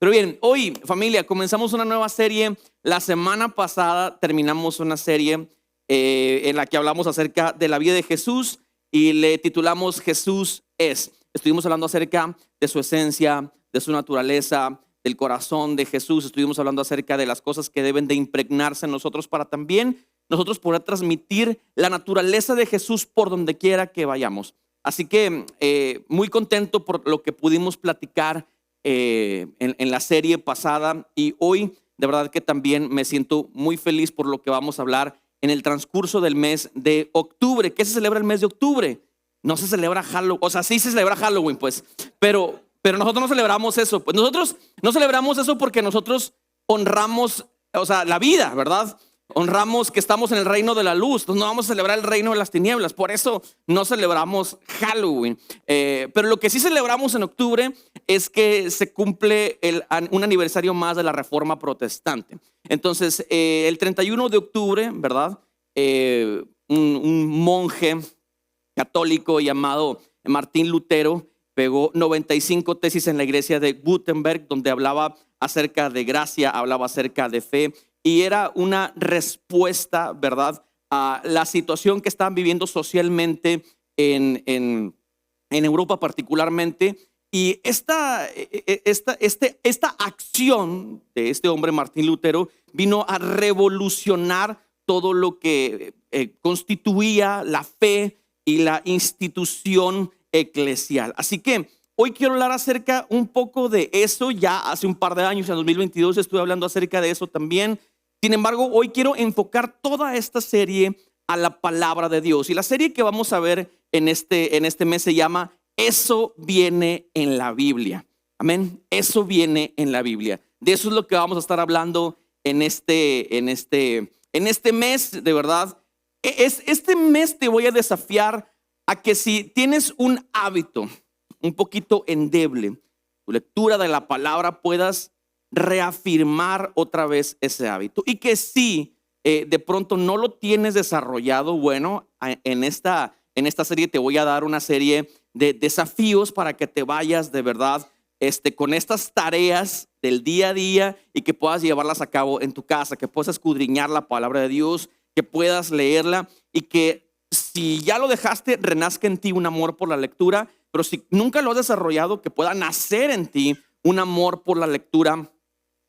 Pero bien, hoy, familia, comenzamos una nueva serie. La semana pasada terminamos una serie en la que hablamos acerca de la vida de Jesús y le titulamos Jesús es. Estuvimos hablando acerca de su esencia, de su naturaleza, del corazón de Jesús. Estuvimos hablando acerca de las cosas que deben de impregnarse en nosotros para también nosotros poder transmitir la naturaleza de Jesús por donde quiera que vayamos. Así que muy contento por lo que pudimos platicar en la serie pasada, y hoy de verdad que también me siento muy feliz por lo que vamos a hablar en el transcurso del mes de octubre. ¿Qué se celebra el mes de octubre? No se celebra Halloween, o sea, sí se celebra Halloween, pues, pero nosotros no celebramos eso. Pues nosotros no celebramos eso porque nosotros honramos, o sea, la vida, ¿verdad? Honramos que estamos en el reino de la luz. Entonces no vamos a celebrar el reino de las tinieblas. Por eso no celebramos Halloween. Pero lo que sí celebramos en octubre es que se cumple un aniversario más de la Reforma Protestante. Entonces el 31 de octubre, ¿verdad? Un monje católico llamado Martín Lutero pegó 95 tesis en la iglesia de Gutenberg, donde hablaba acerca de gracia, hablaba acerca de fe. Y era una respuesta, ¿verdad?, a la situación que estaban viviendo socialmente en Europa particularmente. Y esta acción de este hombre, Martín Lutero, vino a revolucionar todo lo que constituía la fe y la institución eclesial. Así que hoy quiero hablar acerca un poco de eso. Ya hace un par de años, en 2022, estuve hablando acerca de eso también. Sin embargo, hoy quiero enfocar toda esta serie a la palabra de Dios. Y la serie que vamos a ver en este mes se llama Eso viene en la Biblia. Amén. Eso viene en la Biblia. De eso es lo que vamos a estar hablando en este mes, de verdad. Este mes te voy a desafiar a que si tienes un hábito un poquito endeble, tu lectura de la palabra, puedas reafirmar otra vez ese hábito. Y que si de pronto no lo tienes desarrollado, bueno, en esta serie te voy a dar una serie de desafíos para que te vayas de verdad con estas tareas del día a día y que puedas llevarlas a cabo en tu casa, que puedas escudriñar la palabra de Dios, que puedas leerla, y que si ya lo dejaste, renazca en ti un amor por la lectura. Pero si nunca lo has desarrollado, que pueda nacer en ti un amor por la lectura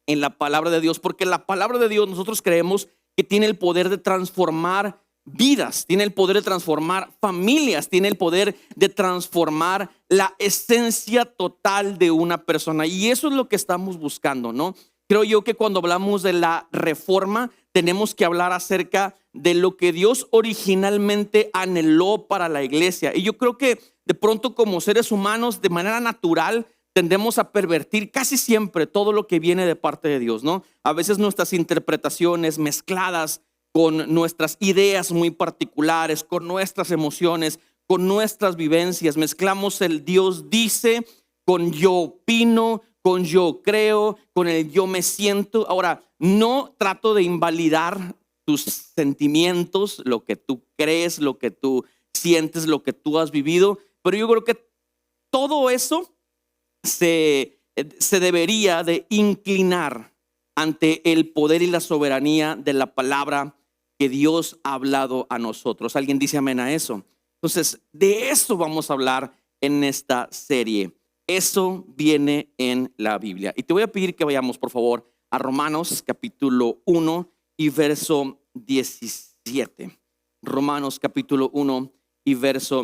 en la palabra de Dios, porque la palabra de Dios nosotros creemos que tiene el poder de transformar vidas, tiene el poder de transformar familias, tiene el poder de transformar la esencia total de una persona. Y eso es lo que estamos buscando, ¿no? Creo yo que cuando hablamos de la reforma, tenemos que hablar acerca de lo que Dios originalmente anheló para la iglesia. Y yo creo que de pronto, como seres humanos, de manera natural, tendemos a pervertir casi siempre todo lo que viene de parte de Dios, ¿no? A veces nuestras interpretaciones mezcladas con nuestras ideas muy particulares, con nuestras emociones, con nuestras vivencias, mezclamos el Dios dice con yo opino, con yo creo, con el yo me siento. Ahora, no trato de invalidar tus sentimientos, lo que tú crees, lo que tú sientes, lo que tú has vivido, pero yo creo que todo eso se debería de inclinar ante el poder y la soberanía de la palabra que Dios ha hablado a nosotros. ¿Alguien dice amén a eso? Entonces, de eso vamos a hablar en esta serie. Eso viene en la Biblia. Y te voy a pedir que vayamos, por favor, a Romanos capítulo 1 y verso 17. Romanos capítulo 1 y verso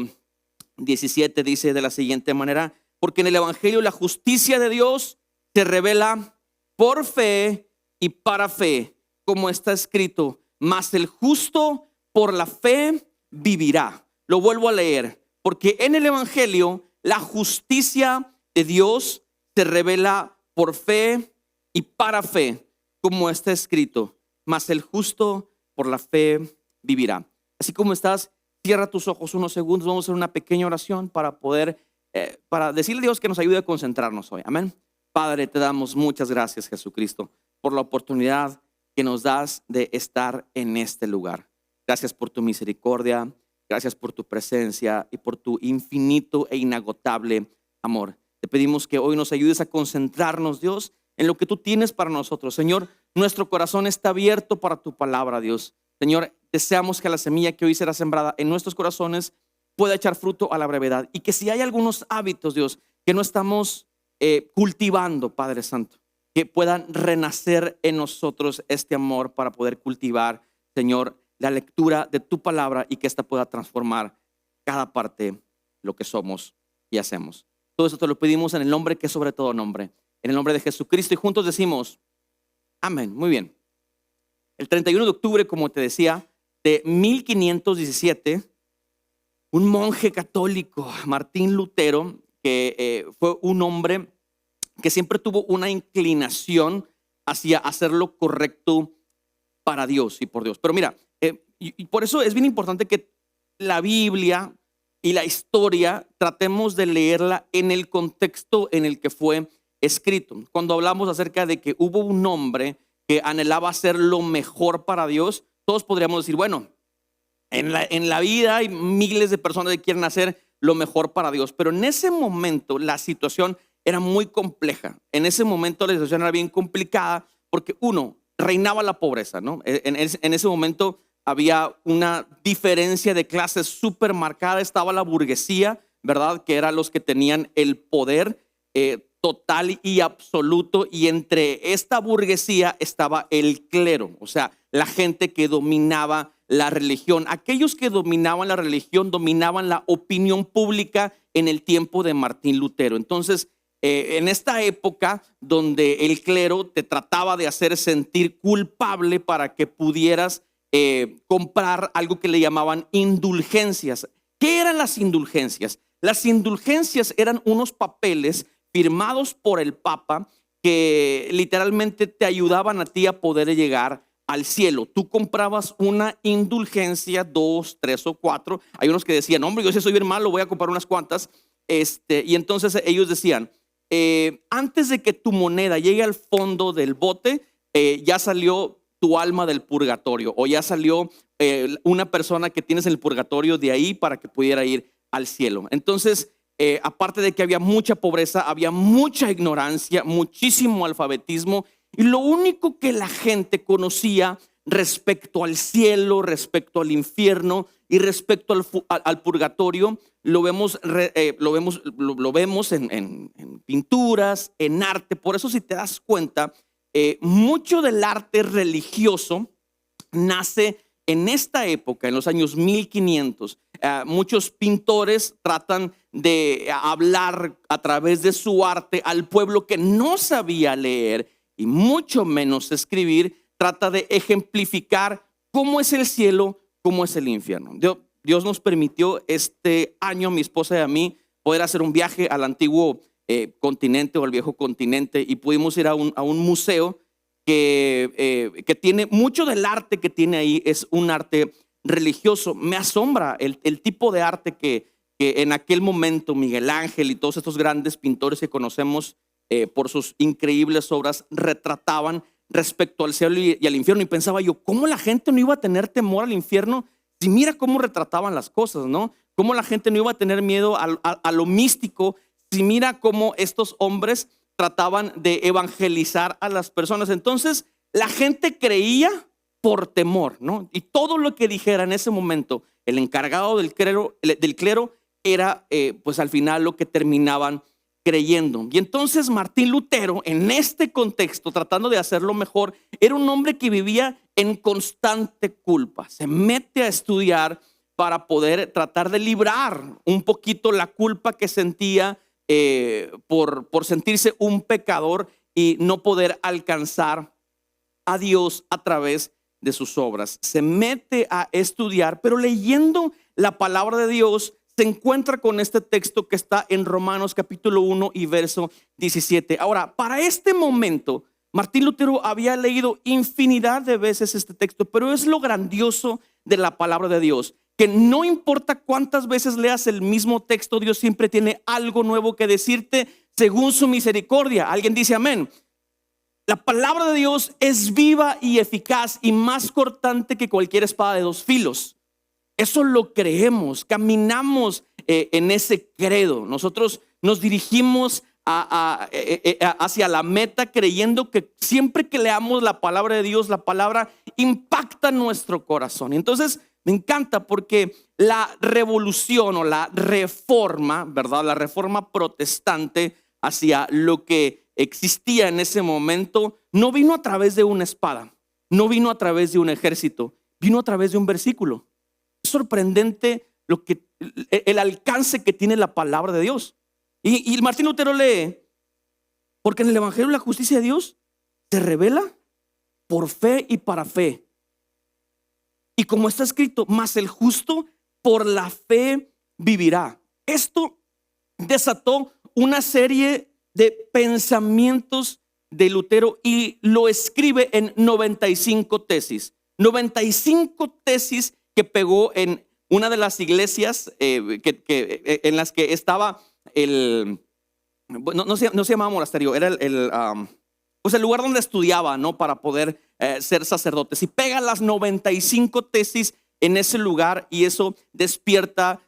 17 dice de la siguiente manera: porque en el evangelio la justicia de Dios se revela por fe y para fe, como está escrito, mas el justo por la fe vivirá. Lo vuelvo a leer: porque en el evangelio la justicia de Dios se revela por fe y para fe, como está escrito, mas el justo por la fe vivirá. Así como estás, cierra tus ojos unos segundos. Vamos a hacer una pequeña oración para poder para decirle a Dios que nos ayude a concentrarnos hoy. Amén. Padre, te damos muchas gracias, Jesucristo, por la oportunidad que nos das de estar en este lugar. Gracias por tu misericordia, gracias por tu presencia y por tu infinito e inagotable amor. Te pedimos que hoy nos ayudes a concentrarnos, Dios, en lo que tú tienes para nosotros. Señor, nuestro corazón está abierto para tu palabra, Dios. Señor, deseamos que la semilla que hoy será sembrada en nuestros corazones pueda echar fruto a la brevedad, y que si hay algunos hábitos, Dios, que no estamos cultivando, Padre Santo, que puedan renacer en nosotros este amor para poder cultivar, Señor, la lectura de tu palabra, y que esta pueda transformar cada parte de lo que somos y hacemos. Todo eso te lo pedimos en el nombre que es sobre todo nombre, en el nombre de Jesucristo, y juntos decimos amén. Muy bien. El 31 de octubre, como te decía, de 1517, un monje católico, Martín Lutero, que fue un hombre que siempre tuvo una inclinación hacia hacer lo correcto para Dios y por Dios. Pero mira, y por eso es bien importante que la Biblia y la historia tratemos de leerla en el contexto en el que fue escrito. Cuando hablamos acerca de que hubo un hombre que anhelaba hacer lo mejor para Dios, todos podríamos decir, bueno, en la vida hay miles de personas que quieren hacer lo mejor para Dios, pero en ese momento la situación era muy compleja. En ese momento la situación era bien complicada porque reinaba la pobreza, ¿no? En ese momento había una diferencia de clases súper marcada. Estaba la burguesía, ¿verdad? Que eran los que tenían el poder total y absoluto, y entre esta burguesía estaba el clero, o sea, la gente que dominaba la religión. Aquellos que dominaban la religión dominaban la opinión pública en el tiempo de Martín Lutero. Entonces, en esta época donde el clero te trataba de hacer sentir culpable para que pudieras comprar algo que le llamaban indulgencias. ¿Qué eran las indulgencias? Las indulgencias eran unos papeles firmados por el Papa que literalmente te ayudaban a ti a poder llegar al cielo. Tú comprabas una indulgencia, 2, 3 o 4. Hay unos que decían, hombre, yo si soy bien malo, voy a comprar unas cuantas. Y entonces ellos decían, antes de que tu moneda llegue al fondo del bote, ya salió tu alma del purgatorio, o ya salió una persona que tienes en el purgatorio de ahí para que pudiera ir al cielo. Entonces, aparte de que había mucha pobreza, había mucha ignorancia, muchísimo alfabetismo, y lo único que la gente conocía respecto al cielo, respecto al infierno y respecto al purgatorio, lo vemos en pinturas, en arte. Por eso, si te das cuenta, mucho del arte religioso nace en esta época, en los años 1500. Muchos pintores tratan de hablar a través de su arte al pueblo que no sabía leer y mucho menos escribir. Trata de ejemplificar cómo es el cielo, cómo es el infierno. Dios nos permitió este año, a mi esposa y a mí, poder hacer un viaje al antiguo continente o al viejo continente, y pudimos ir a un museo que tiene mucho del arte que tiene ahí. Es un arte religioso. Me asombra el tipo de arte que en aquel momento Miguel Ángel y todos estos grandes pintores que conocemos por sus increíbles obras retrataban respecto al cielo y al infierno. Y pensaba yo, ¿cómo la gente no iba a tener temor al infierno? Si mira cómo retrataban las cosas, ¿no? ¿Cómo la gente no iba a tener miedo a lo místico? Si mira cómo estos hombres trataban de evangelizar a las personas. Entonces, la gente creía por temor, ¿no? Y todo lo que dijera en ese momento el encargado del clero era, pues al final, lo que terminaban creyendo. Y entonces Martín Lutero, en este contexto, tratando de hacerlo mejor, era un hombre que vivía en constante culpa. Se mete a estudiar para poder tratar de librar un poquito la culpa que sentía por sentirse un pecador y no poder alcanzar a Dios a través de sus obras. Se mete a estudiar, pero leyendo la palabra de Dios se encuentra con este texto que está en Romanos capítulo 1 y verso 17. Ahora, para este momento, Martín Lutero había leído infinidad de veces este texto, pero es lo grandioso de la palabra de Dios, que no importa cuántas veces leas el mismo texto, Dios siempre tiene algo nuevo que decirte según su misericordia. ¿Alguien dice amén? La palabra de Dios es viva y eficaz y más cortante que cualquier espada de dos filos. Eso lo creemos, caminamos en ese credo. Nosotros nos dirigimos hacia la meta, creyendo que siempre que leamos la palabra de Dios, la palabra impacta nuestro corazón. Entonces me encanta porque la revolución o la reforma, ¿verdad? La reforma protestante hacia lo que existía en ese momento no vino a través de una espada, no vino a través de un ejército, vino a través de un versículo. Es sorprendente el alcance que tiene la palabra de Dios. Y Martín Lutero lee, porque en el Evangelio la justicia de Dios se revela por fe y para fe. Y como está escrito, mas el justo por la fe vivirá. Esto desató una serie de pensamientos de Lutero y lo escribe en 95 tesis. 95 tesis que pegó en una de las iglesias en las que estaba no se llamaba monasterio, era el lugar donde estudiaba, ¿no? Para poder ser sacerdotes. Y pega las 95 tesis en ese lugar y eso despierta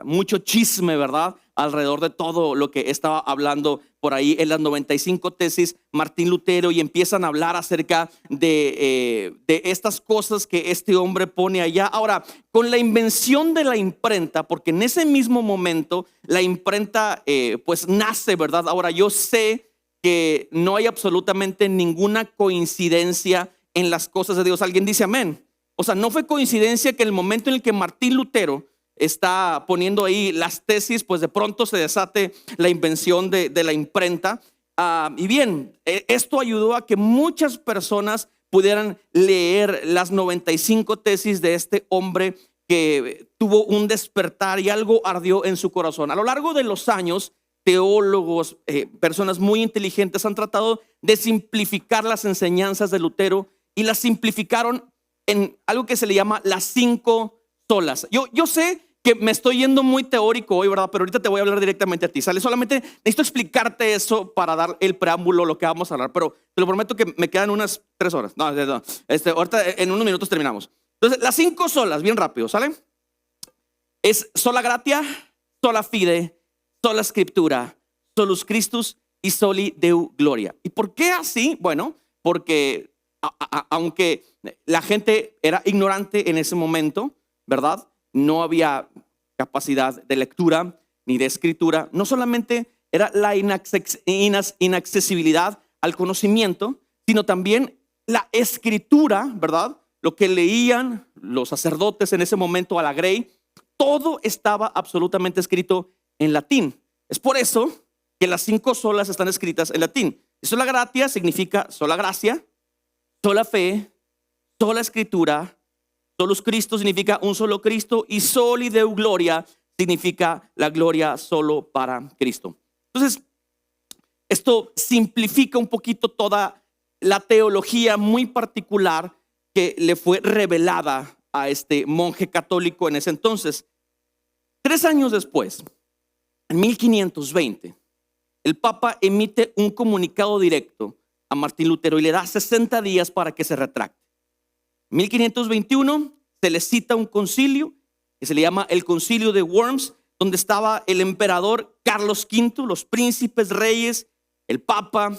mucho chisme, ¿verdad? Alrededor de todo lo que estaba hablando por ahí en las 95 tesis Martín Lutero, y empiezan a hablar acerca de estas cosas que este hombre pone allá. Ahora, con la invención de la imprenta, porque en ese mismo momento la imprenta nace, ¿verdad? Ahora, yo sé que no hay absolutamente ninguna coincidencia en las cosas de Dios. Alguien dice amén. O sea, no fue coincidencia que en el momento en el que Martín Lutero está poniendo ahí las tesis, pues de pronto se desate la invención de la imprenta. Y bien, esto ayudó a que muchas personas pudieran leer las 95 tesis de este hombre que tuvo un despertar y algo ardió en su corazón. A lo largo de los años, teólogos, personas muy inteligentes han tratado de simplificar las enseñanzas de Lutero y las simplificaron en algo que se le llama las 5 solas. Yo sé que me estoy yendo muy teórico hoy, ¿verdad? Pero ahorita te voy a hablar directamente a ti, ¿sale? Solamente necesito explicarte eso para dar el preámbulo, lo que vamos a hablar. Pero te lo prometo que me quedan unas 3 horas. No. Ahorita en unos minutos terminamos. Entonces, las 5 solas, bien rápido, ¿sale? Es sola gratia, sola fide, sola scriptura, solus Christus y soli Deo gloria. ¿Y por qué así? Bueno, porque aunque la gente era ignorante en ese momento, ¿verdad? No había capacidad de lectura ni de escritura. No solamente era la inaccesibilidad al conocimiento, sino también la escritura, ¿verdad? Lo que leían los sacerdotes en ese momento a la grey, todo estaba absolutamente escrito en latín. Es por eso que las 5 solas están escritas en latín. Sola gratia significa sola gracia, sola fe, sola escritura, solus Christus significa un solo Cristo y soli Deo gloria significa la gloria solo para Cristo. Entonces, esto simplifica un poquito toda la teología muy particular que le fue revelada a este monje católico en ese entonces. 3 años después, en 1520, el Papa emite un comunicado directo a Martín Lutero y le da 60 días para que se retracte. 1521 se le cita un concilio que se le llama el Concilio de Worms, donde estaba el emperador Carlos V, los príncipes, reyes, el Papa,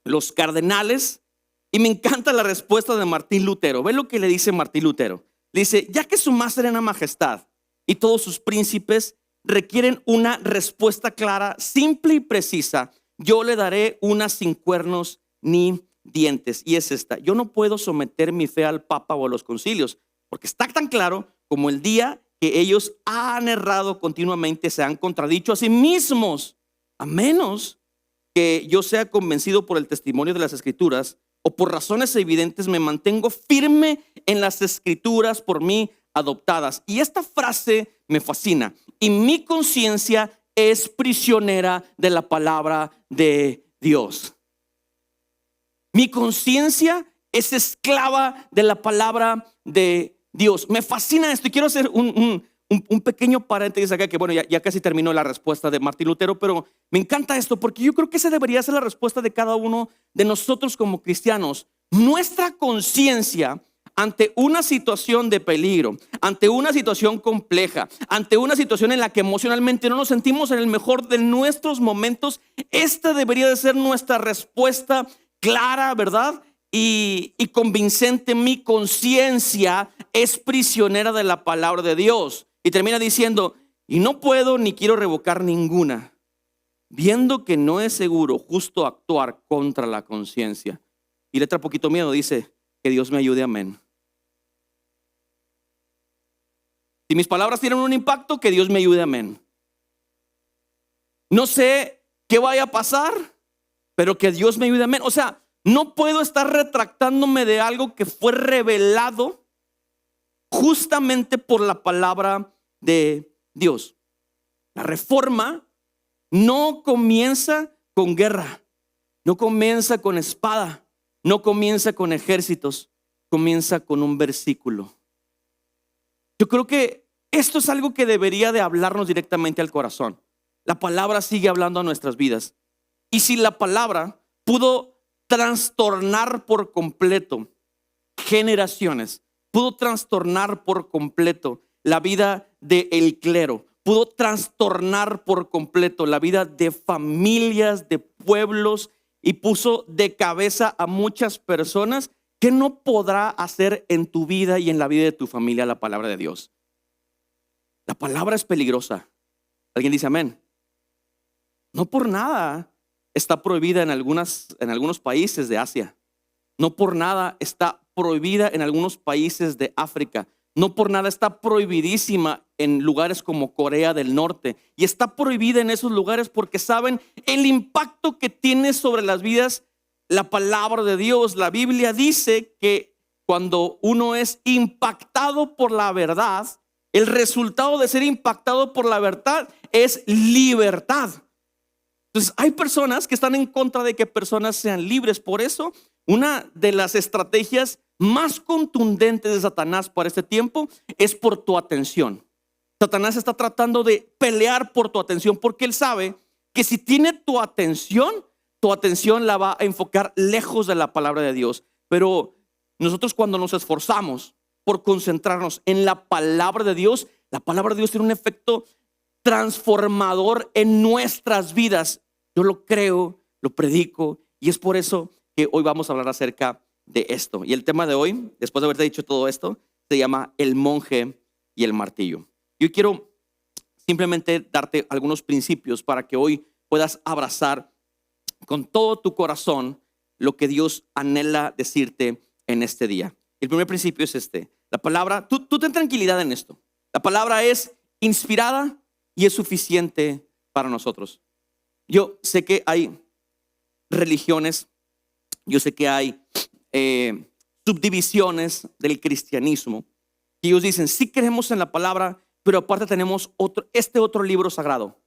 los cardenales. Y me encanta la respuesta de Martín Lutero. Ve lo que le dice Martín Lutero. Le dice: ya que su más serena majestad y todos sus príncipes requieren una respuesta clara, simple y precisa, yo le daré una sin cuernos ni dientes. Y es esta: yo no puedo someter mi fe al Papa o a los concilios, porque está tan claro como el día que ellos han errado continuamente, se han contradicho a sí mismos, a menos que yo sea convencido por el testimonio de las Escrituras o por razones evidentes, me mantengo firme en las Escrituras por mí adoptadas. Y esta frase me fascina: y mi conciencia es prisionera de la palabra de Dios. Mi conciencia es esclava de la palabra de Dios. Me fascina esto y quiero hacer un pequeño paréntesis acá, que bueno, ya casi terminó la respuesta de Martín Lutero, pero me encanta esto porque yo creo que esa debería ser la respuesta de cada uno de nosotros como cristianos. Nuestra conciencia ante una situación de peligro, ante una situación compleja, ante una situación en la que emocionalmente no nos sentimos en el mejor de nuestros momentos, esta debería de ser nuestra respuesta clara, ¿verdad? Y convincente. Mi conciencia es prisionera de la palabra de Dios. Y termina diciendo, y no puedo ni quiero revocar ninguna, viendo que no es seguro justo actuar contra la conciencia. Y letra poquito miedo dice, que Dios me ayude, amén. Si mis palabras tienen un impacto, que Dios me ayude, amén. No sé qué vaya a pasar, pero que Dios me ayude, amén. O sea, no puedo estar retractándome de algo que fue revelado justamente por la palabra de Dios. La reforma no comienza con guerra, no comienza con espada, no comienza con ejércitos, comienza con un versículo. Yo creo que esto es algo que debería de hablarnos directamente al corazón. La palabra sigue hablando a nuestras vidas. Y si la palabra pudo trastornar por completo generaciones, pudo trastornar por completo la vida del clero, pudo trastornar por completo la vida de familias, de pueblos, y puso de cabeza a muchas personas, ¿qué no podrá hacer en tu vida y en la vida de tu familia la palabra de Dios? La palabra es peligrosa. ¿Alguien dice amén? No por nada está prohibida en algunos países de Asia. No por nada está prohibida en algunos países de África. No por nada está prohibidísima en lugares como Corea del Norte. Y está prohibida en esos lugares porque saben el impacto que tiene sobre las vidas la palabra de Dios. La Biblia dice que cuando uno es impactado por la verdad, el resultado de ser impactado por la verdad es libertad. Entonces hay personas que están en contra de que personas sean libres. Por eso una de las estrategias más contundentes de Satanás para este tiempo es por tu atención. Satanás está tratando de pelear por tu atención porque él sabe que si tiene tu atención la va a enfocar lejos de la palabra de Dios. Pero nosotros, cuando nos esforzamos por concentrarnos en la palabra de Dios, la palabra de Dios tiene un efecto transformador en nuestras vidas. Yo lo creo, lo predico, y es por eso que hoy vamos a hablar acerca de esto. Y el tema de hoy, después de haberte dicho todo esto, se llama el monje y el martillo. Yo quiero simplemente darte algunos principios para que hoy puedas abrazar con todo tu corazón lo que Dios anhela decirte en este día. El primer principio es este: la palabra, tú ten tranquilidad en esto. La palabra es inspirada y es suficiente para nosotros. Yo sé que hay religiones, yo sé que hay subdivisiones del cristianismo, y ellos dicen, sí creemos en la palabra, pero aparte tenemos este otro libro sagrado.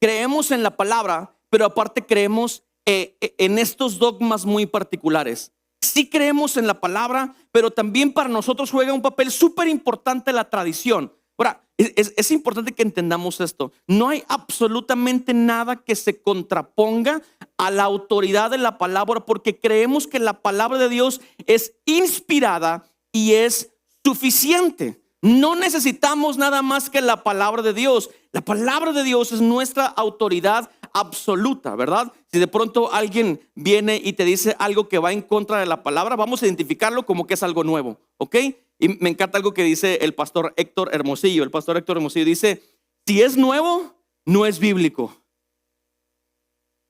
Creemos en la palabra, pero aparte creemos en estos dogmas muy particulares. Sí creemos en la palabra, pero también para nosotros juega un papel súper importante la tradición. Ahora, es importante que entendamos esto. No hay absolutamente nada que se contraponga a la autoridad de la palabra, porque creemos que la palabra de Dios es inspirada y es suficiente. No necesitamos nada más que la palabra de Dios. La palabra de Dios es nuestra autoridad absoluta, ¿verdad? Si de pronto alguien viene y te dice algo que va en contra de la palabra, vamos a identificarlo como que es algo nuevo, ¿ok? Y me encanta algo que dice el pastor Héctor Hermosillo. El pastor Héctor Hermosillo dice, si es nuevo, no es bíblico.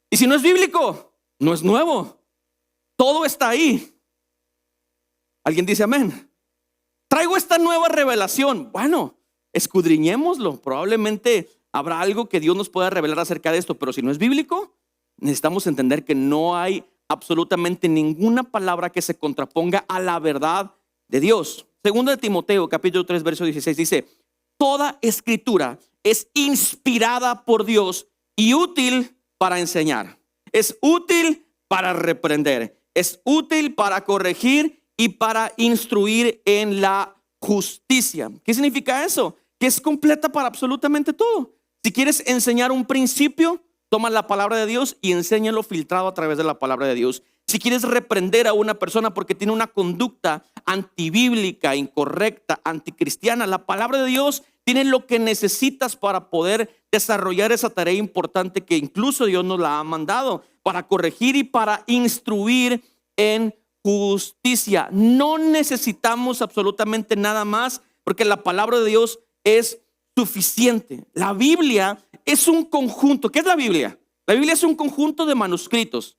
Y si no es bíblico, no es nuevo. Todo está ahí. ¿Alguien dice amén? Traigo esta nueva revelación. Bueno, escudriñémoslo. Probablemente habrá algo que Dios nos pueda revelar acerca de esto, pero si no es bíblico, necesitamos entender que no hay absolutamente ninguna palabra que se contraponga a la verdad de Dios. Segundo de Timoteo, capítulo 3, verso 16 dice, toda escritura es inspirada por Dios y útil para enseñar. Es útil para reprender. Es útil para corregir y para instruir en la justicia. ¿Qué significa eso? Que es completa para absolutamente todo. Si quieres enseñar un principio, toma la palabra de Dios y enséñalo filtrado a través de la palabra de Dios. Si quieres reprender a una persona porque tiene una conducta antibíblica, incorrecta, anticristiana, la palabra de Dios tiene lo que necesitas para poder desarrollar esa tarea importante que incluso Dios nos la ha mandado, para corregir y para instruir en justicia. No necesitamos absolutamente nada más porque la palabra de Dios es suficiente. La Biblia es un conjunto. ¿Qué es la Biblia? La Biblia es un conjunto de manuscritos.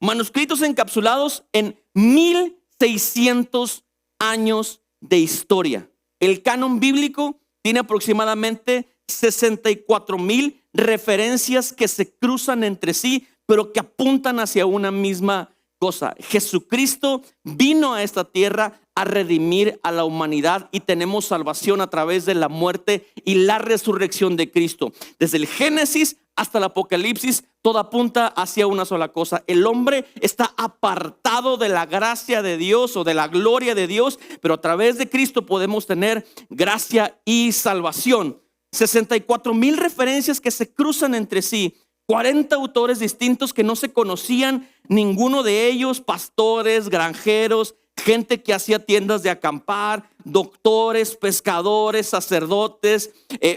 Manuscritos encapsulados en 1600 años de historia. El canon bíblico tiene aproximadamente 64,000 referencias que se cruzan entre sí, pero que apuntan hacia una misma cosa. Jesucristo vino a esta tierra a redimir a la humanidad y tenemos salvación a través de la muerte y la resurrección de Cristo. Desde el Génesis hasta el Apocalipsis, todo apunta hacia una sola cosa. El hombre está apartado de la gracia de Dios o de la gloria de Dios, pero a través de Cristo podemos tener gracia y salvación. 64,000 referencias que se cruzan entre sí. 40 autores distintos que no se conocían, ninguno de ellos, pastores, granjeros, gente que hacía tiendas de acampar, doctores, pescadores, sacerdotes,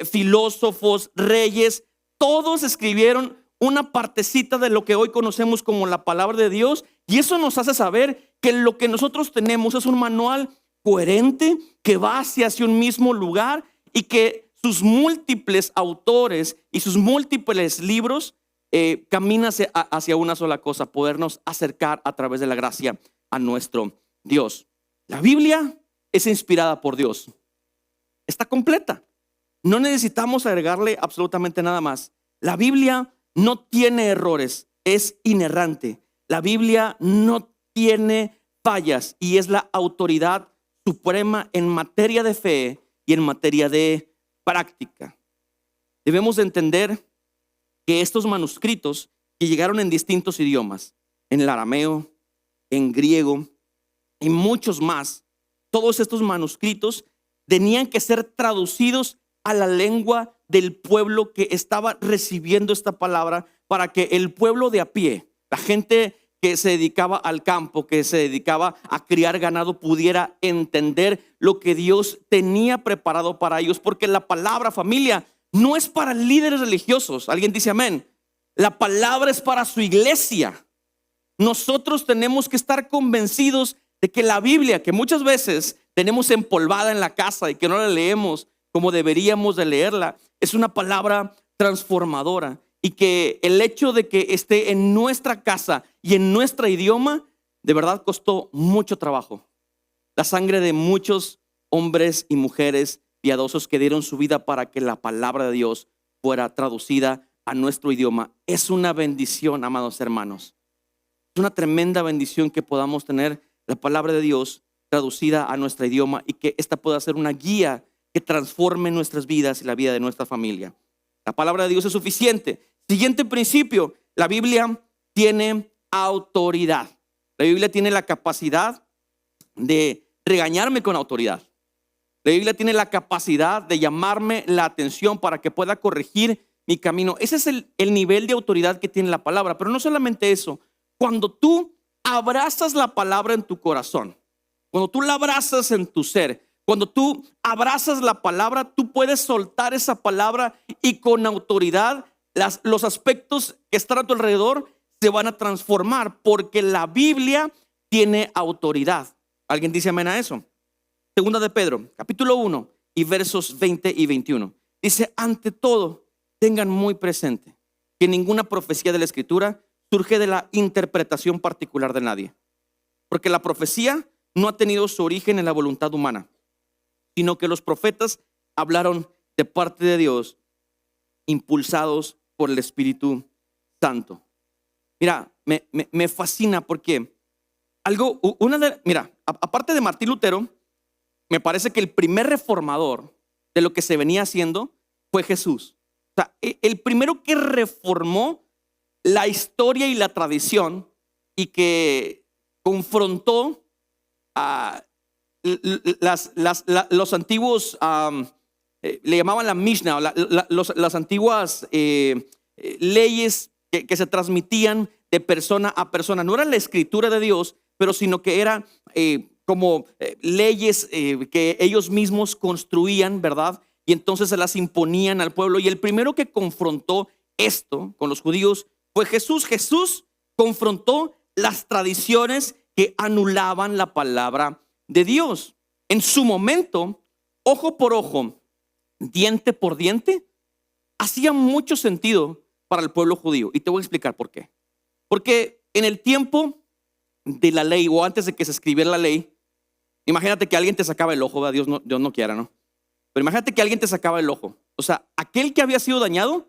filósofos, reyes. Todos escribieron una partecita de lo que hoy conocemos como la palabra de Dios, y eso nos hace saber que lo que nosotros tenemos es un manual coherente que va hacia un mismo lugar y que sus múltiples autores y sus múltiples libros caminan hacia una sola cosa: podernos acercar a través de la gracia a nuestro Dios. La Biblia es inspirada por Dios. Está completa. No necesitamos agregarle absolutamente nada más. La Biblia no tiene errores, es inerrante. La Biblia no tiene fallas y es la autoridad suprema en materia de fe y en materia de práctica. Debemos de entender que estos manuscritos que llegaron en distintos idiomas, en el arameo, en griego y muchos más, todos estos manuscritos tenían que ser traducidos a la lengua del pueblo que estaba recibiendo esta palabra, para que el pueblo de a pie, la gente que se dedicaba al campo, que se dedicaba a criar ganado, pudiera entender lo que Dios tenía preparado para ellos. Porque la palabra, familia, no es para líderes religiosos. Alguien dice amén. La palabra es para su iglesia. Nosotros tenemos que estar convencidos de que la Biblia, que muchas veces tenemos empolvada en la casa y que no la leemos como deberíamos de leerla, es una palabra transformadora, y que el hecho de que esté en nuestra casa y en nuestro idioma de verdad costó mucho trabajo. La sangre de muchos hombres y mujeres piadosos que dieron su vida para que la palabra de Dios fuera traducida a nuestro idioma. Es una bendición, amados hermanos. Es una tremenda bendición que podamos tener la palabra de Dios traducida a nuestro idioma y que esta pueda ser una guía que transforme nuestras vidas y la vida de nuestra familia. La palabra de Dios es suficiente. Siguiente principio: la Biblia tiene autoridad. La Biblia tiene la capacidad de regañarme con autoridad. La Biblia tiene la capacidad de llamarme la atención para que pueda corregir mi camino. Ese es el nivel de autoridad que tiene la palabra. Pero no solamente eso. Cuando tú abrazas la palabra en tu corazón, cuando tú la abrazas en tu ser, cuando tú abrazas la palabra, tú puedes soltar esa palabra y con autoridad los aspectos que están a tu alrededor se van a transformar, porque la Biblia tiene autoridad. ¿Alguien dice amén a eso? Segunda de Pedro, capítulo 1 y versos 20 y 21. Dice: ante todo, tengan muy presente que ninguna profecía de la Escritura surge de la interpretación particular de nadie, porque la profecía no ha tenido su origen en la voluntad humana, sino que los profetas hablaron de parte de Dios, impulsados por el Espíritu Santo. Mira, me fascina porque aparte de Martín Lutero, me parece que el primer reformador de lo que se venía haciendo fue Jesús. O sea, el primero que reformó la historia y la tradición y que confrontó a los antiguos, le llamaban la Mishnah, las antiguas leyes que se transmitían de persona a persona. No era la escritura de Dios, pero sino que era como leyes que ellos mismos construían, ¿verdad? Y entonces se las imponían al pueblo. Y el primero que confrontó esto con los judíos fue Jesús. Jesús confrontó las tradiciones que anulaban la palabra de Dios. En su momento, ojo por ojo, diente por diente, hacía mucho sentido para el pueblo judío. Y te voy a explicar por qué. Porque en el tiempo de la ley, o antes de que se escribiera la ley, imagínate que alguien te sacaba el ojo, ¿verdad? Dios no quiera, ¿no? Pero imagínate que alguien te sacaba el ojo. O sea, aquel que había sido dañado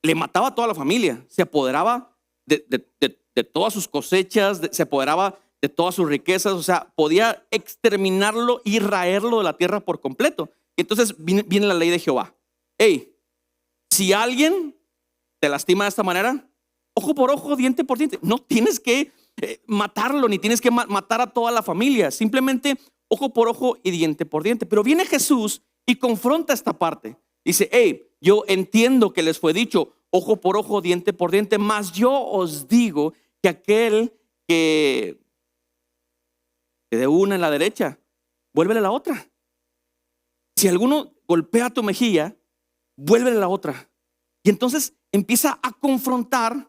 le mataba a toda la familia, se apoderaba de todas sus cosechas, se apoderaba de todas sus riquezas. O sea, podía exterminarlo y raerlo de la tierra por completo. Y entonces viene la ley de Jehová. Hey, si alguien te lastima de esta manera, ojo por ojo, diente por diente. No tienes que matarlo, ni tienes que matar a toda la familia. Simplemente ojo por ojo y diente por diente. Pero viene Jesús y confronta esta parte. Dice, hey, yo entiendo que les fue dicho ojo por ojo, diente por diente, mas yo os digo que aquel que te dé una en la derecha, vuélvele la otra. Si alguno golpea tu mejilla, vuélvele la otra. Y entonces empieza a confrontar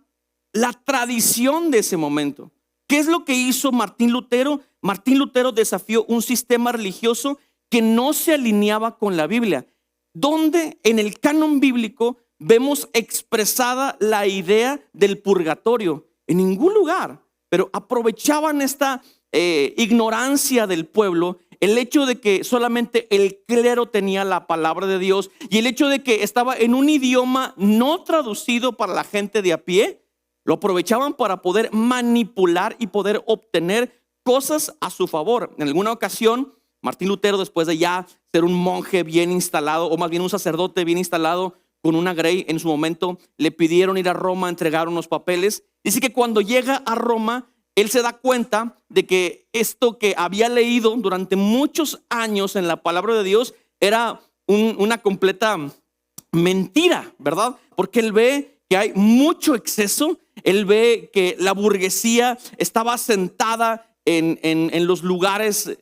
la tradición de ese momento. ¿Qué es lo que hizo Martín Lutero? Martín Lutero desafió un sistema religioso que no se alineaba con la Biblia, donde en el canon bíblico vemos expresada la idea del purgatorio. En ningún lugar, pero aprovechaban esta ignorancia del pueblo, el hecho de que solamente el clero tenía la palabra de Dios y el hecho de que estaba en un idioma no traducido para la gente de a pie. Lo aprovechaban para poder manipular y poder obtener cosas a su favor. En alguna ocasión, Martín Lutero, después de ya ser un monje bien instalado, o más bien un sacerdote bien instalado con una grey, en su momento le pidieron ir a Roma a entregar unos papeles. Dice que cuando llega a Roma, él se da cuenta de que esto que había leído durante muchos años en la palabra de Dios era una completa mentira, ¿verdad? Porque él ve que hay mucho exceso. Él ve que la burguesía estaba sentada en los lugares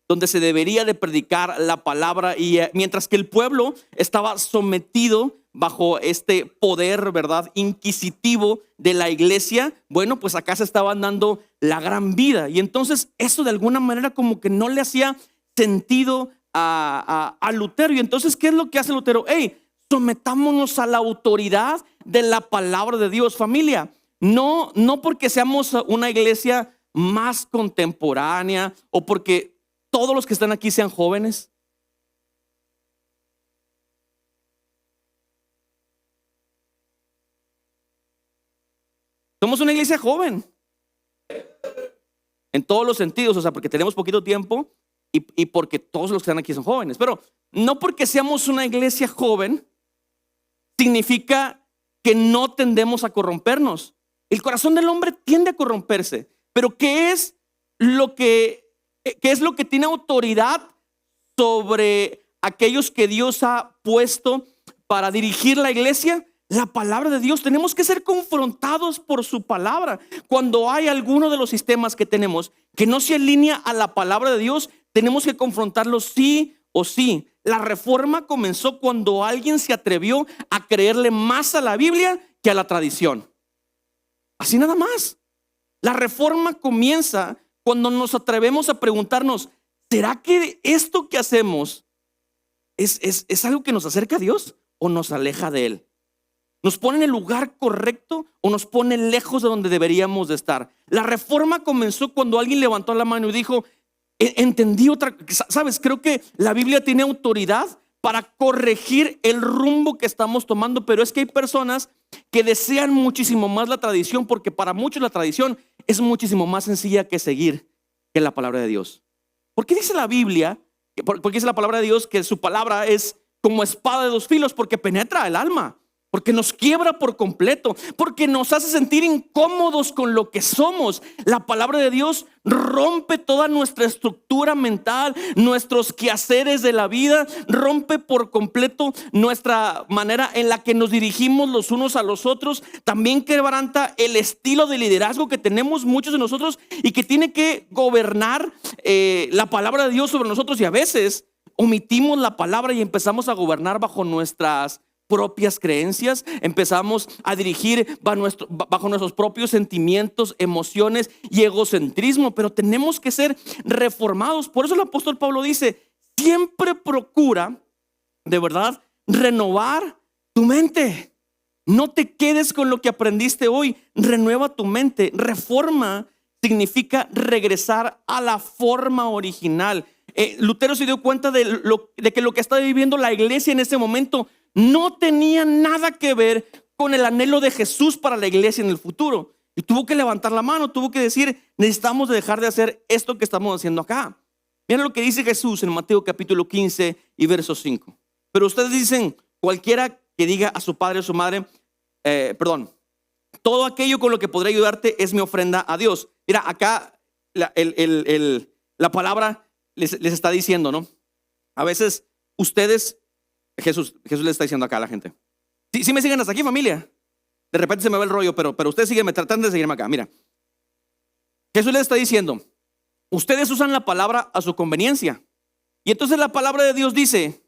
donde se debería de predicar la palabra, y mientras que el pueblo estaba sometido bajo este poder, ¿verdad?, inquisitivo de la iglesia. Bueno, pues acá se estaban dando la gran vida. Y entonces eso de alguna manera como que no le hacía sentido a Lutero. Y entonces, ¿qué es lo que hace Lutero? Hey, sometámonos a la autoridad de la palabra de Dios, familia. No porque seamos una iglesia más contemporánea o porque todos los que están aquí sean jóvenes. Somos una iglesia joven en todos los sentidos, o sea, porque tenemos poquito tiempo y porque todos los que están aquí son jóvenes. Pero no porque seamos una iglesia joven significa que no tendemos a corrompernos. El corazón del hombre tiende a corromperse, pero ¿qué es lo que tiene autoridad sobre aquellos que Dios ha puesto para dirigir la iglesia? La palabra de Dios. Tenemos que ser confrontados por su palabra. Cuando hay alguno de los sistemas que tenemos que no se alinea a la palabra de Dios, tenemos que confrontarlo sí o sí. La reforma comenzó cuando alguien se atrevió a creerle más a la Biblia que a la tradición. Así nada más. La reforma comienza cuando nos atrevemos a preguntarnos, ¿será que esto que hacemos es algo que nos acerca a Dios o nos aleja de Él? ¿Nos pone en el lugar correcto o nos pone lejos de donde deberíamos de estar? La reforma comenzó cuando alguien levantó la mano y dijo, entendí otra, ¿sabes? Creo que la Biblia tiene autoridad para corregir el rumbo que estamos tomando, pero es que hay personas que desean muchísimo más la tradición, porque para muchos la tradición es muchísimo más sencilla que seguir que la palabra de Dios. ¿Por qué dice la Biblia? Porque dice la palabra de Dios que su palabra es como espada de dos filos, porque penetra el alma. porque nos quiebra por completo, porque nos hace sentir incómodos con lo que somos. La palabra de Dios rompe toda nuestra estructura mental, nuestros quehaceres de la vida, rompe por completo nuestra manera en la que nos dirigimos los unos a los otros. También quebranta el estilo de liderazgo que tenemos muchos de nosotros y que tiene que gobernar la palabra de Dios sobre nosotros, y a veces omitimos la palabra y empezamos a gobernar bajo nuestras propias creencias, empezamos a dirigir bajo nuestros propios sentimientos, emociones y egocentrismo, pero tenemos que ser reformados. Por eso el apóstol Pablo dice: siempre procura de verdad renovar tu mente. No te quedes con lo que aprendiste hoy, renueva tu mente. Reforma significa regresar a la forma original. Lutero se dio cuenta de que lo que estaba viviendo la iglesia en ese momento no tenía nada que ver con el anhelo de Jesús para la iglesia en el futuro. Y tuvo que levantar la mano, tuvo que decir: necesitamos dejar de hacer esto que estamos haciendo acá. Miren lo que dice Jesús en Mateo capítulo 15 y verso 5. Pero ustedes dicen: cualquiera que diga a su padre o su madre, todo aquello con lo que podré ayudarte es mi ofrenda a Dios. Mira, acá la palabra les está diciendo, ¿no? A veces ustedes, Jesús le está diciendo acá a la gente. Sí me siguen hasta aquí, familia. De repente se me va el rollo, pero ustedes síguenme, tratando de seguirme acá. Mira, Jesús les está diciendo: ustedes usan la palabra a su conveniencia. Y entonces la palabra de Dios dice: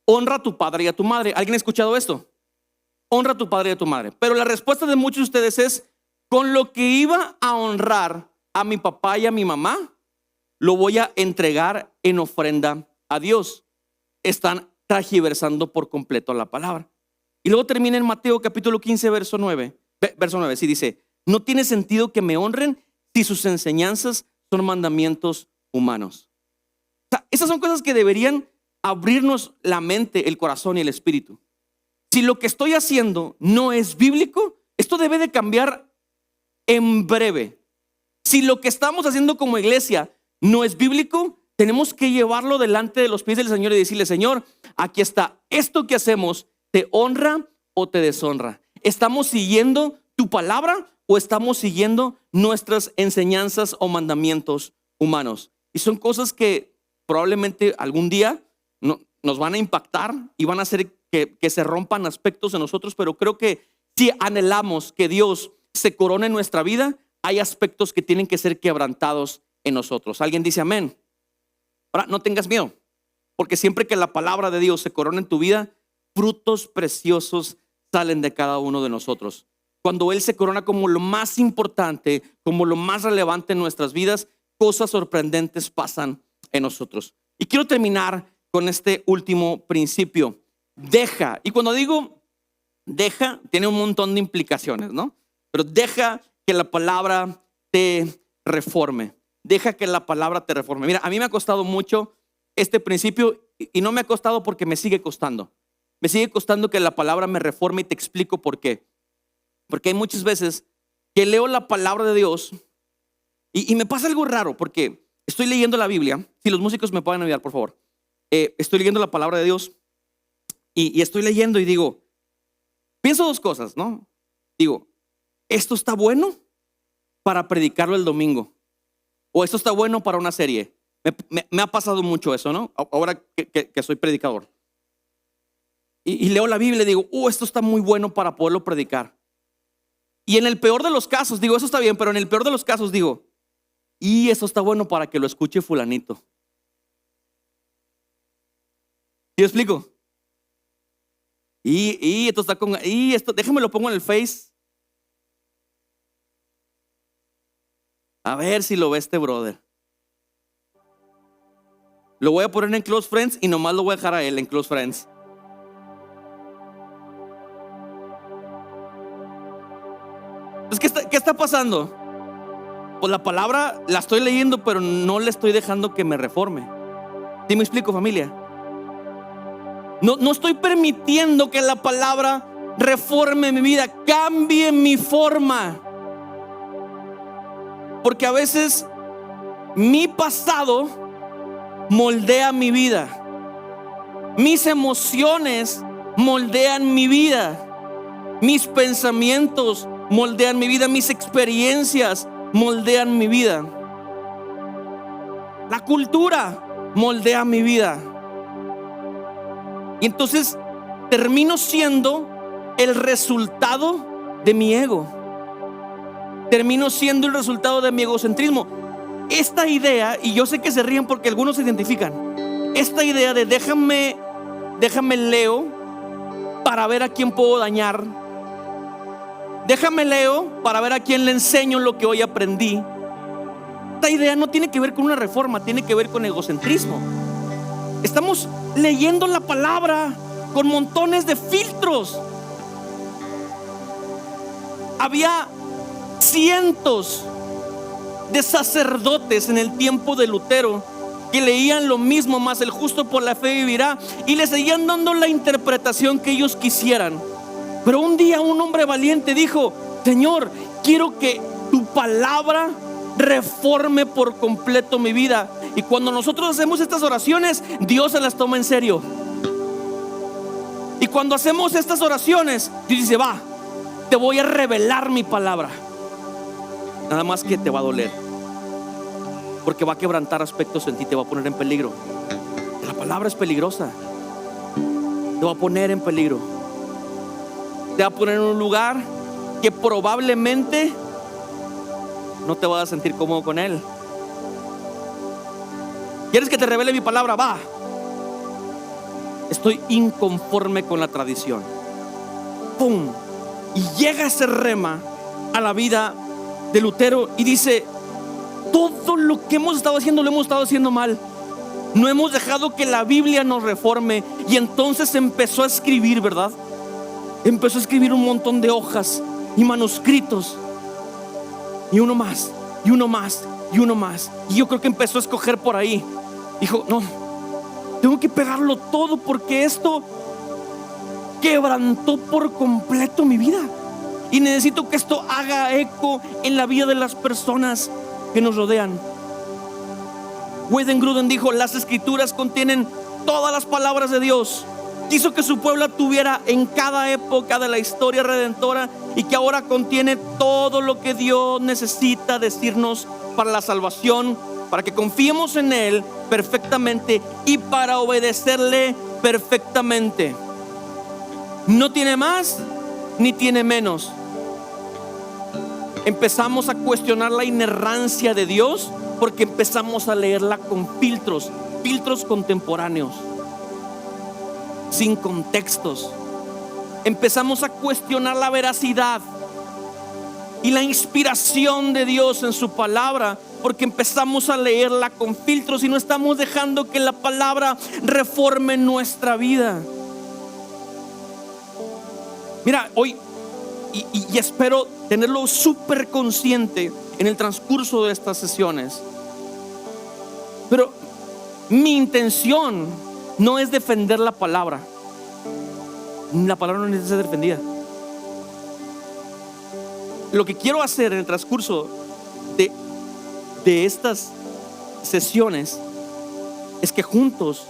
honra a tu padre y a tu madre. ¿Alguien ha escuchado esto? Honra a tu padre y a tu madre. Pero la respuesta de muchos de ustedes es: con lo que iba a honrar a mi papá y a mi mamá, lo voy a entregar en ofrenda a Dios. Están tergiversando por completo la palabra. Y luego termina en Mateo capítulo 15 verso 9. Sí dice: no tiene sentido que me honren si sus enseñanzas son mandamientos humanos. O sea, esas son cosas que deberían abrirnos la mente, el corazón y el espíritu. Si lo que estoy haciendo no es bíblico, esto debe de cambiar en breve. Si lo que estamos haciendo como iglesia no es bíblico, tenemos que llevarlo delante de los pies del Señor y decirle: Señor, aquí está, esto que hacemos, ¿te honra o te deshonra? ¿Estamos siguiendo tu palabra o estamos siguiendo nuestras enseñanzas o mandamientos humanos? Y son cosas que probablemente algún día nos van a impactar y van a hacer que se rompan aspectos en nosotros, pero creo que si anhelamos que Dios se corone en nuestra vida, hay aspectos que tienen que ser quebrantados en nosotros. ¿Alguien dice amén? Ahora, no tengas miedo, porque siempre que la palabra de Dios se corona en tu vida, frutos preciosos salen de cada uno de nosotros. Cuando Él se corona como lo más importante, como lo más relevante en nuestras vidas, cosas sorprendentes pasan en nosotros. Y quiero terminar con este último principio: deja. Y cuando digo deja, tiene un montón de implicaciones, ¿no? Pero deja que la palabra te reforme. Deja que la palabra te reforme. Mira, a mí me ha costado mucho este principio, y no me ha costado porque me sigue costando. Me sigue costando que la palabra me reforme, y te explico por qué. Porque hay muchas veces que leo la palabra de Dios y me pasa algo raro, porque estoy leyendo la Biblia. Si los músicos me pueden ayudar, por favor. Estoy leyendo la palabra de Dios y estoy leyendo y digo, pienso dos cosas, ¿no? Digo, esto está bueno para predicarlo el domingo, o esto está bueno para una serie. Me ha pasado mucho eso, ¿no? Ahora que soy predicador. Y leo la Biblia y digo, esto está muy bueno para poderlo predicar. Y en el peor de los casos digo, eso está bien, pero en el peor de los casos digo, y esto está bueno para que lo escuche fulanito. ¿Sí me explico? Y esto está con, y esto, déjame lo pongo en el Face. A ver si lo ve este brother. Lo voy a poner en Close Friends y nomás lo voy a dejar a él en Close Friends. Entonces, ¿qué está pasando? Pues la palabra la estoy leyendo, pero no le estoy dejando que me reforme. ¿Sí me explico, familia? No estoy permitiendo que la palabra reforme mi vida, cambie mi forma. Porque a veces mi pasado moldea mi vida. Mis emociones moldean mi vida. Mis pensamientos moldean mi vida, mis experiencias moldean mi vida. La cultura moldea mi vida. Y entonces termino siendo el resultado de mi ego. Termino siendo el resultado de mi egocentrismo. Esta idea, y yo sé que se ríen porque algunos se identifican, esta idea de déjame leo para ver a quién puedo dañar, déjame leo para ver a quién le enseño lo que hoy aprendí. Esta idea no tiene que ver con una reforma, tiene que ver con egocentrismo. Estamos leyendo la palabra con montones de filtros. Había cientos de sacerdotes en el tiempo de Lutero que leían lo mismo, más el justo por la fe vivirá, y le seguían dando la interpretación que ellos quisieran. Pero un día un hombre valiente dijo: Señor, quiero que tu palabra reforme por completo mi vida. Y cuando nosotros hacemos estas oraciones, Dios se las toma en serio. Y cuando hacemos estas oraciones, Dios dice: va, te voy a revelar mi palabra. Nada más que te va a doler, porque va a quebrantar aspectos en ti, te va a poner en peligro. La palabra es peligrosa. Te va a poner en peligro. Te va a poner en un lugar que probablemente no te vas a sentir cómodo con él. ¿Quieres que te revele mi palabra? Va. Estoy inconforme con la tradición. ¡Pum! Y llega ese rema a la vida de Lutero y dice: todo lo que hemos estado haciendo lo hemos estado haciendo mal. No hemos dejado que la Biblia nos reforme. Y entonces empezó a escribir, ¿verdad? Empezó a escribir un montón de hojas y manuscritos. Y uno más, y uno más, y uno más. Y yo creo que empezó a escoger por ahí. Dijo: no, tengo que pegarlo todo, porque esto quebrantó por completo mi vida. Y necesito que esto haga eco en la vida de las personas que nos rodean. Wayne Grudem dijo: las escrituras contienen todas las palabras de Dios. Quiso que su pueblo tuviera en cada época de la historia redentora, y que ahora contiene todo lo que Dios necesita decirnos para la salvación, para que confiemos en Él perfectamente y para obedecerle perfectamente. No tiene más ni tiene menos. Empezamos a cuestionar la inerrancia de Dios porque empezamos a leerla con filtros contemporáneos, sin contextos. Empezamos a cuestionar la veracidad y la inspiración de Dios en su palabra, porque empezamos a leerla con filtros y no estamos dejando que la palabra reforme nuestra vida. Mira, hoy y espero tenerlo súper consciente en el transcurso de estas sesiones, pero mi intención no es defender la palabra. La palabra no necesita ser defendida. Lo que quiero hacer en el transcurso de estas sesiones es que juntos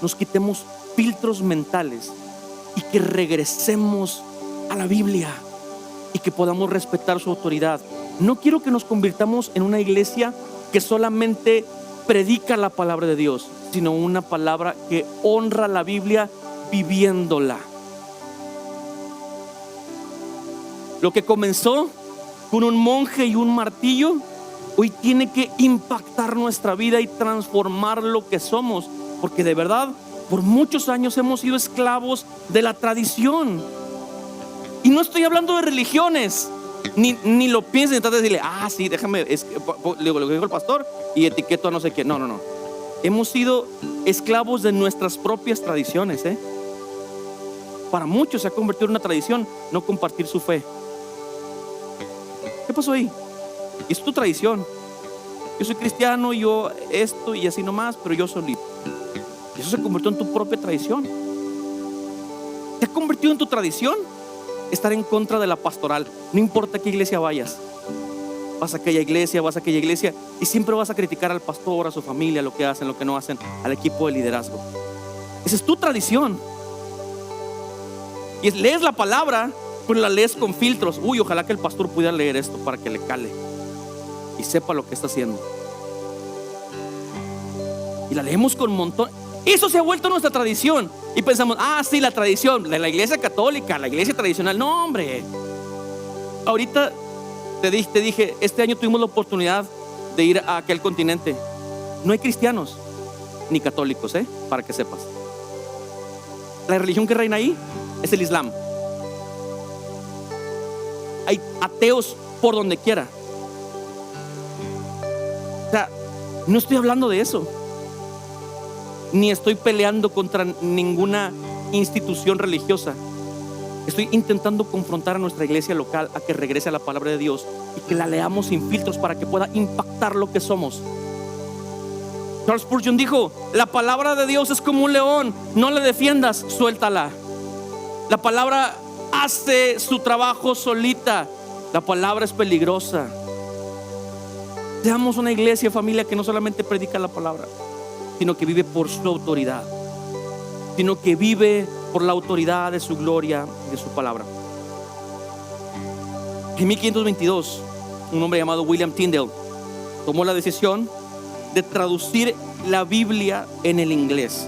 nos quitemos filtros mentales y que regresemos a la Biblia y que podamos respetar su autoridad. No quiero que nos convirtamos en una iglesia que solamente predica la palabra de Dios, sino una palabra que honra la Biblia viviéndola. Lo que comenzó con un monje y un martillo, hoy tiene que impactar nuestra vida y transformar lo que somos, porque de verdad por muchos años hemos sido esclavos de la tradición. Y no estoy hablando de religiones, ni lo piensen y traten de decirle: ah, sí, déjame, lo que dijo el pastor y etiqueto a no sé qué. No. Hemos sido esclavos de nuestras propias tradiciones, Para muchos se ha convertido en una tradición no compartir su fe. ¿Qué pasó ahí? Y es tu tradición. Yo soy cristiano, yo esto y así nomás, pero yo solito. Y eso se convirtió en tu propia tradición. ¿Te ha convertido en tu tradición estar en contra de la pastoral? No importa a qué iglesia vayas. Vas a aquella iglesia y siempre vas a criticar al pastor, a su familia, lo que hacen, lo que no hacen, al equipo de liderazgo. Esa es tu tradición. Y lees la palabra pues la lees con filtros. Uy, ojalá que el pastor pudiera leer esto para que le cale y sepa lo que está haciendo. Y la leemos con un montón. Eso se ha vuelto nuestra tradición. Y pensamos, sí, la tradición de la iglesia católica, la iglesia tradicional. No, hombre. Ahorita te dije, este año tuvimos la oportunidad de ir a aquel continente. No hay cristianos ni católicos, para que sepas. La religión que reina ahí es el Islam. Hay ateos por donde quiera. O sea, no estoy hablando de eso, ni estoy peleando contra ninguna institución religiosa. Estoy intentando confrontar a nuestra iglesia local a que regrese a la palabra de Dios y que la leamos sin filtros para que pueda impactar lo que somos. Charles Spurgeon dijo: la palabra de Dios es como un león, no le defiendas, suéltala. La palabra hace su trabajo solita. La palabra es peligrosa. Seamos una iglesia, familia, que no solamente predica la palabra, sino que vive por su autoridad, sino que vive por la autoridad de su gloria y de su palabra. En 1522, un hombre llamado William Tyndale tomó la decisión de traducir la Biblia en el inglés,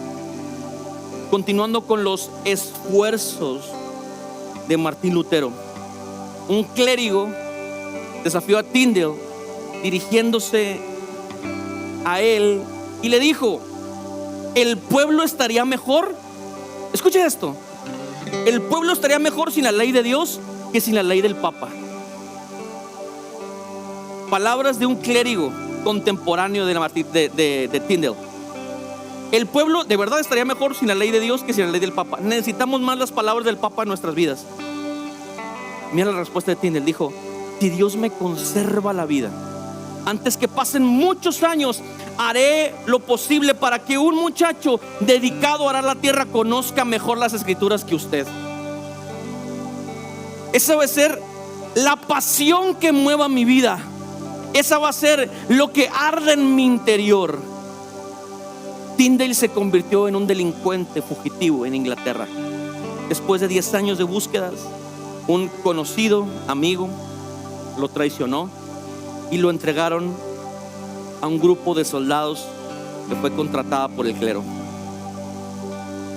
continuando con los esfuerzos de Martín Lutero. Un clérigo desafió a Tyndale dirigiéndose a él y le dijo: el pueblo estaría mejor, escuche esto, el pueblo estaría mejor sin la ley de Dios que sin la ley del Papa. Palabras de un clérigo contemporáneo de Tyndale. El pueblo de verdad estaría mejor sin la ley de Dios que sin la ley del Papa. Necesitamos más las palabras del Papa en nuestras vidas. Mira la respuesta de Tyndale. Dijo: si Dios me conserva la vida, antes que pasen muchos años, haré lo posible para que un muchacho dedicado a arar la tierra conozca mejor las escrituras que usted. Esa va a ser la pasión que mueva mi vida. Esa va a ser lo que arde en mi interior. Tyndale se convirtió en un delincuente fugitivo en Inglaterra. Después de 10 años de búsquedas, un conocido amigo lo traicionó y lo entregaron a un grupo de soldados que fue contratada por el clero.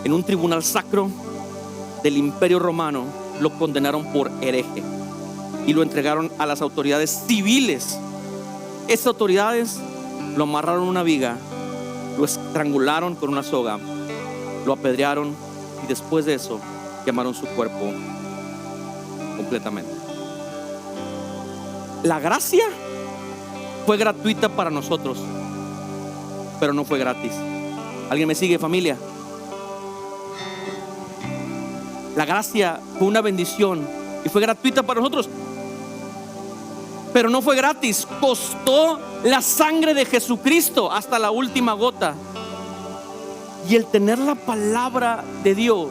En un tribunal sacro del Imperio Romano lo condenaron por hereje y lo entregaron a las autoridades civiles. Esas autoridades lo amarraron a una viga, lo estrangularon con una soga, lo apedrearon y después de eso quemaron su cuerpo completamente. La gracia fue gratuita para nosotros, pero no fue gratis. ¿Alguien me sigue, familia? La gracia fue una bendición y fue gratuita para nosotros, pero no fue gratis. Costó la sangre de Jesucristo hasta la última gota. Y el tener la palabra de Dios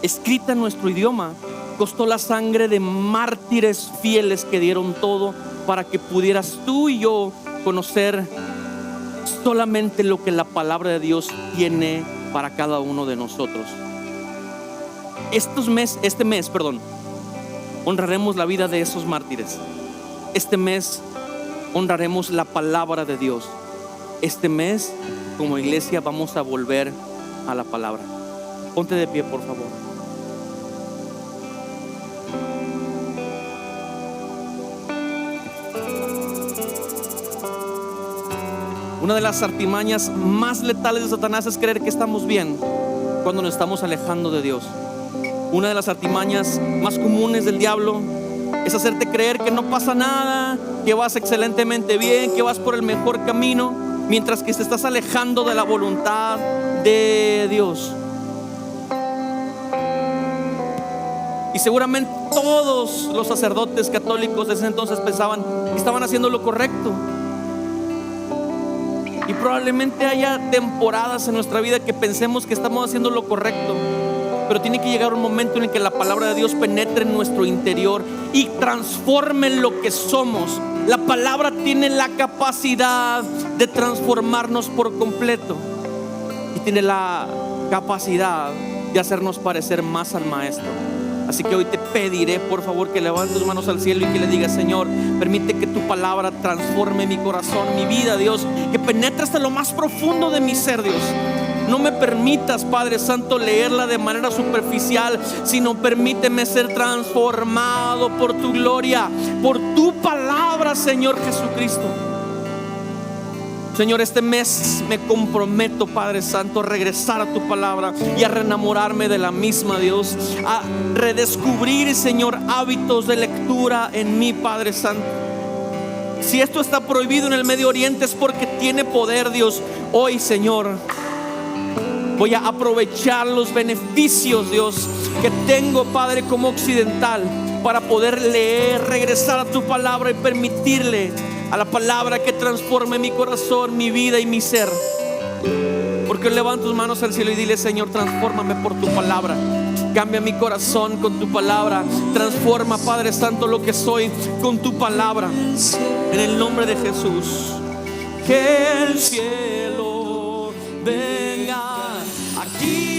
escrita en nuestro idioma costó la sangre de mártires fieles que dieron todo para que pudieras tú y yo conocer solamente lo que la palabra de Dios tiene para cada uno de nosotros. Este mes, honraremos la vida de esos mártires. Este mes honraremos la palabra de Dios. Este mes, como iglesia, vamos a volver a la palabra. Ponte de pie, por favor. Una de las artimañas más letales de Satanás es creer que estamos bien cuando nos estamos alejando de Dios. Una de las artimañas más comunes del diablo es hacerte creer que no pasa nada, que vas excelentemente bien, que vas por el mejor camino, mientras que te estás alejando de la voluntad de Dios. Y seguramente todos los sacerdotes católicos de ese entonces pensaban que estaban haciendo lo correcto. Y probablemente haya temporadas en nuestra vida que pensemos que estamos haciendo lo correcto, pero tiene que llegar un momento en el que la palabra de Dios penetre en nuestro interior y transforme lo que somos. La palabra tiene la capacidad de transformarnos por completo y tiene la capacidad de hacernos parecer más al Maestro. Así que hoy te pediré, por favor, que levantes tus manos al cielo y que le digas: Señor, permite que tu palabra transforme mi corazón, mi vida, Dios, que penetre hasta lo más profundo de mi ser, Dios. No me permitas, Padre Santo, leerla de manera superficial, sino permíteme ser transformado por tu gloria, por tu palabra, Señor Jesucristo. Señor, este mes me comprometo, Padre Santo, a regresar a tu palabra y a reenamorarme de la misma, Dios, a redescubrir, Señor, hábitos de lectura en mí, Padre Santo. Si esto está prohibido en el Medio Oriente es porque tiene poder, Dios. Hoy, Señor, voy a aprovechar los beneficios, Dios, que tengo, Padre, como occidental, para poder leer, regresar a tu palabra y permitirle a la palabra que transforme mi corazón, mi vida y mi ser. Porque levanta tus manos al cielo y dile: Señor, transfórmame por tu palabra. Cambia mi corazón con tu palabra. Transforma, Padre Santo, lo que soy con tu palabra. En el nombre de Jesús. Que el cielo venga aquí.